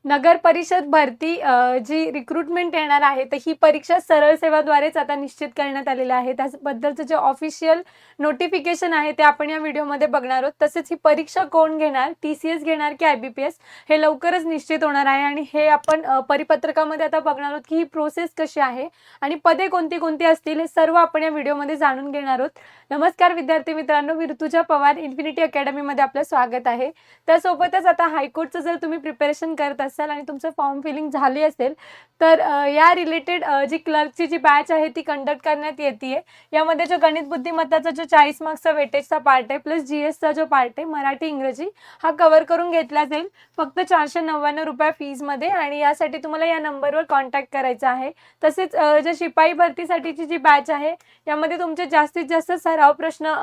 नगर परिषद भरती जी रिक्रुटमेंट येणार आहे तर ही परीक्षा सरळ सेवाद्वारेच आता निश्चित करण्यात आलेली आहे। त्याबद्दलचं जे ऑफिशियल नोटिफिकेशन आहे ते आपण या व्हिडिओमध्ये बघणार आहोत। तसेच ही परीक्षा कोण घेणार, TCS घेणार की IBPS, हे लवकरच निश्चित होणार आहे आणि हे आपण परिपत्रकामध्ये आता बघणार आहोत की ही प्रोसेस कशी आहे आणि पदे कोणती कोणती असतील हे सर्व आपण या व्हिडिओमध्ये जाणून घेणार आहोत। नमस्कार विद्यार्थी मित्रांनो, मी ऋतुजा पवार, इन्फिनिटी अकॅडमीमध्ये आपलं स्वागत आहे। त्यासोबतच आता हायकोर्टचं जर तुम्ही प्रिपरेशन करत असाल आणि तुमचं फॉर्म फिलिंग झाली असेल तर या रिलेटेड जी क्लर्कची जी बॅच आहे ती कंडक्ट करण्यात येते। यामध्ये जो गणित बुद्धिमत्ताचा जो 40 मार्क्सचा वेटेजचा पार्ट आहे प्लस GSचा जो पार्ट आहे मराठी इंग्रजी हा कव्हर करून घेतला जाईल फक्त 499 रुपये फीजमध्ये आणि यासाठी तुम्हाला या नंबरवर कॉन्टॅक्ट करायचा आहे। तसेच जे शिपाई भरतीसाठीची जी बॅच आहे यामध्ये तुमचे जास्तीत जास्त सराव प्रश्न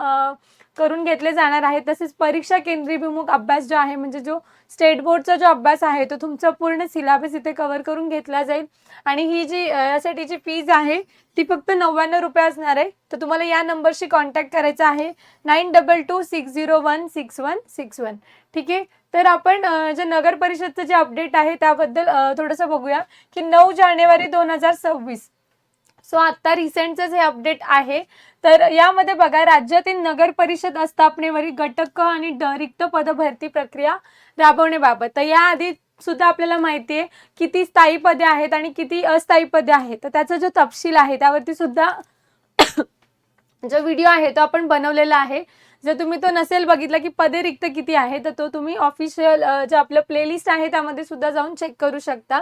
करून घेतले जाणार आहेत। तसेच परीक्षा केंद्रीभिमुख अभ्यास जो आहे म्हणजे जो स्टेट बोर्डचा जो अभ्यास आहे तो तुमचा पूर्ण सिलेबस इथे कव्हर करून घेतला जाईल आणि ही जी यासाठीची फीज आहे ती फक्त 99 रुपये असणार आहे। तर तुम्हाला या नंबरशी कॉन्टॅक्ट करायचा आहे 9226016161। ठीक आहे, तर आपण जे नगर परिषदचं जे अपडेट आहे त्याबद्दल थोडंसं बघूया की 9 जानेवारी 2026 सो आता रिसेंटच हे अपडेट आहे। तर यामध्ये बघा, राज्यातील नगर परिषद स्थापनेवरील गट क आणि ड रिक्त पद भरती प्रक्रिया राबवण्याबाबत तर याआधी सुद्धा आपल्याला माहिती आहे किती स्थायी पदे आहेत आणि किती अस्थायी पदे आहेत, तर त्याचा जो तपशील आहे त्यावरती सुद्धा जो व्हिडिओ आहे तो आपण बनवलेला आहे। जर तुम्ही तो नसेल बघितला की पदे रिक्त किती आहे तर तो तुम्ही ऑफिशियल जे आपलं प्लेलिस्ट आहे त्यामध्ये सुद्धा जाऊन चेक करू शकता।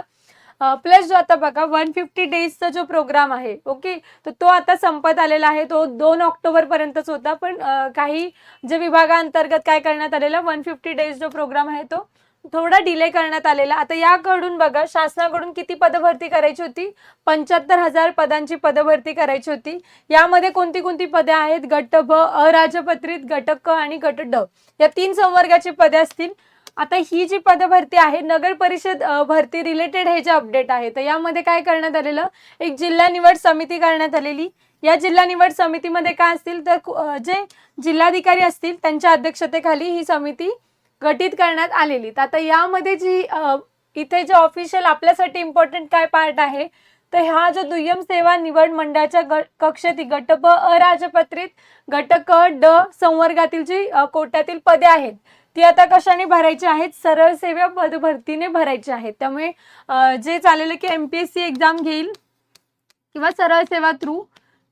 प्लस जो आता बघा 150 डेजचा जो प्रोग्राम आहे ओके, तर तो आता संपत आलेला आहे। तो 2 ऑक्टोबर पर्यंतच होता, पण काही जे विभागांतर्गत काय करण्यात आलेला 150 डेज जो प्रोग्राम आहे तो थोडा डिले करण्यात आलेला। आता याकडून बघा शासनाकडून किती पदभरती करायची होती, 75,000 पदांची पदभरती करायची होती। यामध्ये कोणती कोणती पदे आहेत, गट ब अराजपत्रित, गट क आणि गट ड या 3 संवर्गाची पदे असतील। आता ही जी पदभरती आहे नगर परिषद भरती रिलेटेड हे जे अपडेट आहे तर यामध्ये काय करण्यात आलेलं, एक जिल्हा निवड समिती करण्यात आलेली। या जिल्हा निवड समितीमध्ये काय असतील तर जे जिल्हाधिकारी असतील त्यांच्या अध्यक्षतेखाली ही समिती गठीत करण्यात आलेली। तर आता यामध्ये जी इथे जे ऑफिशियल आपल्यासाठी इम्पॉर्टंट काय पार्ट आहे तर हा जो दुय्यम सेवा निवड मंडळाच्या कक्षेतील गट ब अराजपत्रित, गट क ड संवर्गातील जी कोट्यातील पदे आहेत ती आता कशाने भरायची आहेत, सरळ सेवा पदभरतीने भरायची आहेत। त्यामुळे जे चालेल की MPSC एक्झाम घेईल किंवा सरळ सेवा थ्रू,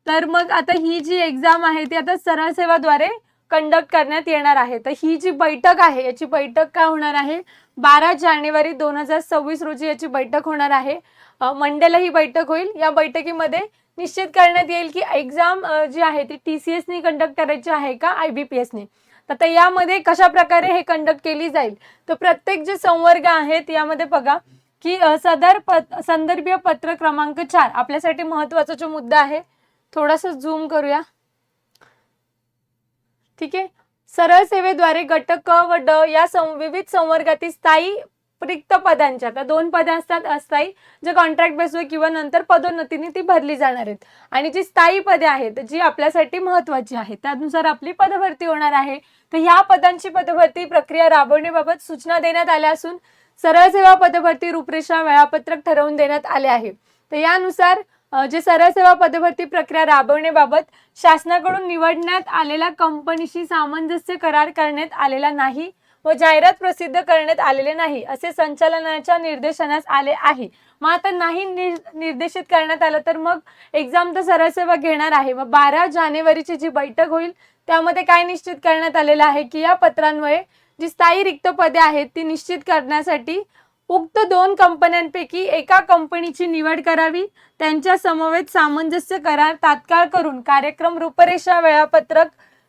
तर मग आता ही जी एक्झाम आहे ती आता सरळ सेवाद्वारे कंडक्ट करण्यात येणार आहे। तर ही जी बैठक आहे याची बैठक काय होणार आहे, 12 जानेवारी 2026 रोजी याची बैठक होणार आहे। मंडेला ही बैठक होईल। या बैठकीमध्ये निश्चित करण्यात येईल की एक्झाम जी आहे ती TCS ने कंडक्ट करायची आहे का IBPS ने। तर यामध्ये कशा प्रकारे हे कंडक्ट केली जाईल, तर प्रत्येक जे संवर्ग आहेत यामध्ये बघा की संदर्भीय पत्र क्रमांक 4 आपल्यासाठी महत्त्वाचा जो मुद्दा आहे, थोडासा झूम करूया। ठीक आहे, सरळ सेवेद्वारे गट क व ड या विविध संवर्गातील स्थायी रिक्त पदांच्या, आता 2 पदे असतात अस्थायी जे कॉन्ट्रॅक्ट बेसवर किंवा नंतर पदोन्नतीने ती भरली जाणार आहेत, आणि जी स्थायी पदे आहेत जी आपल्यासाठी महत्त्वाची आहेत त्यानुसार आपली पदभरती होणार आहे। तर ह्या पदांची पदभरती प्रक्रिया राबवण्याबाबत सूचना देण्यात आल्या असून सरळ सेवा पदभरती रूपरेषा वेळापत्रक ठरवून देण्यात आले आहे। तर यानुसार जे सरळ सेवा पदभरती प्रक्रिया राबवण्याबाबत शासनाकडून निवडण्यात आलेल्या कंपनीशी सामंजस्य करार करण्यात आलेला नाही व जाहिरात प्रसिद्ध करण्यात आलेले नाही असे संचालनाच्या निर्देशनास आले आहे। मग आता नाही निर्देशित करण्यात आलं तर मग एक्झाम तर सरळ सेवा घेणार आहे। मग 12 जानेवारीची जी बैठक होईल त्यामध्ये काय निश्चित करण्यात आलेलं आहे की या पत्रांमुळे जी स्थायी रिक्त पदे आहेत ती निश्चित करण्यासाठी उक्त 2 कंपन्यांपैकी एका कंपनीची निवड करावी, त्यांच्या समवेत सामंजस्य करार तात्काळ करून कार्यक्रम रूपरेषा वेळापत्रक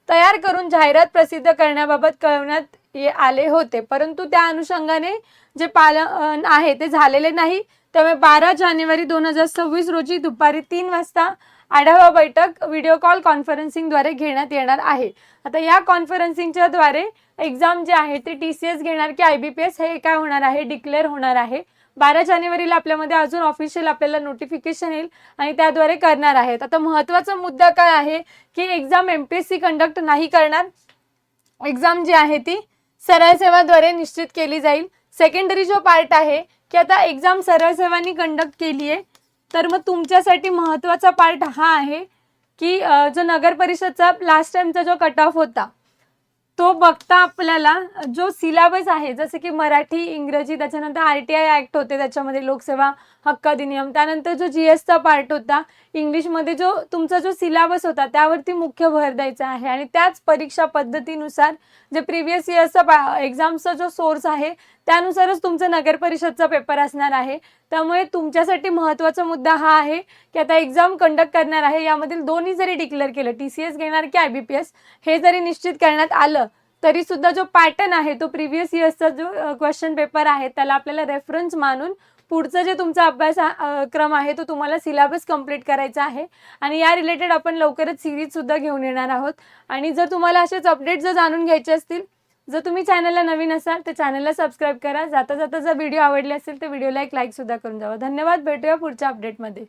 तयार करून जाहिरात प्रसिद्ध करण्याबाबत कळवण्यात आले होते, परंतु त्या अनुषंगाने जे पालन आहे ते झालेले नाही। त्यामुळे 12 जानेवारी 2026 रोजी दुपारी 3 वाजता आढावा बैठक व्हिडिओ कॉल कॉन्फरन्सिंगद्वारे घेण्यात येणार आहे। आता या कॉन्फरन्सिंगच्या द्वारे एक्झाम जे आहे ते TCS घेणार की IBPS हे काय होणार आहे, डिक्लेअर होणार आहे। 12 जानेवारीला आपल्यामध्ये अजून ऑफिशियल आपल्याला नोटिफिकेशन येईल आणि त्याद्वारे करणार आहेत। आता महत्त्वाचा मुद्दा काय आहे की एक्झाम MPSC कंडक्ट नाही करणार, एक्झाम जी आहे ती सरळ सेवाद्वारे निश्चित केली जाईल। सेकंडरी जो पार्ट आहे की आता एक्झाम सरळ सेवांनी कंडक्ट केली आहे, तर मग तुमच्यासाठी महत्त्वाचा पार्ट हा आहे की जो नगर परिषदचा लास्ट टाइमचा जो कट ऑफ होता तो बघता आपल्याला जो सिलेबस आहे, जसं की मराठी, इंग्रजी, त्याच्यानंतर RTI ऍक्ट होते त्याच्यामध्ये, लोकसेवा हक्क अधिनियम, त्यानंतर जो GSचा पार्ट होता, इंग्लिशमध्ये जो तुमचा जो सिलेबस होता त्यावरती मुख्य भर द्यायचा आहे आणि त्याच परीक्षा पद्धतीनुसार जे प्रिव्हियस इयर्सचा एक्झामचा जो सोर्स आहे त्यानुसारच तुमचा नगर परिषदचा पेपर असणार आहे. त्यामुळे तुमच्यासाठी महत्त्वाचा मुद्दा हा आहे की आता एक्झाम कंडक्ट करणार आहे, यामधील दोन्ही जरी डिक्लेअर केलं, TCS घेणार की IBPS हे जरी निश्चित करण्यात आलं तरी सुद्धा जो पॅटर्न आहे तो प्रिव्हियस इयर्सचा जो क्वेश्चन पेपर आहे त्याला आपल्याला रेफरन्स मानून पुढचं जे तुमचा अभ्यास क्रम आहे तो तुम्हाला सिलेबस कंप्लीट करायचा आहे. आणि या रिलेटेड आपण लवकरच सिरीज सुद्धा घेऊन येणार आहोत. आणि जर तुम्हाला असेच अपडेट जर जाणून घ्यायचे असतील, जर तुम्ही चॅनलला नवीन असाल तर चॅनलला सबस्क्राईब करा. जाता जाता जर व्हिडिओ आवडले असेल तर व्हिडिओला एक लाईक सुद्धा करून जावा. धन्यवाद. भेटूया पुढच्या अपडेटमध्ये.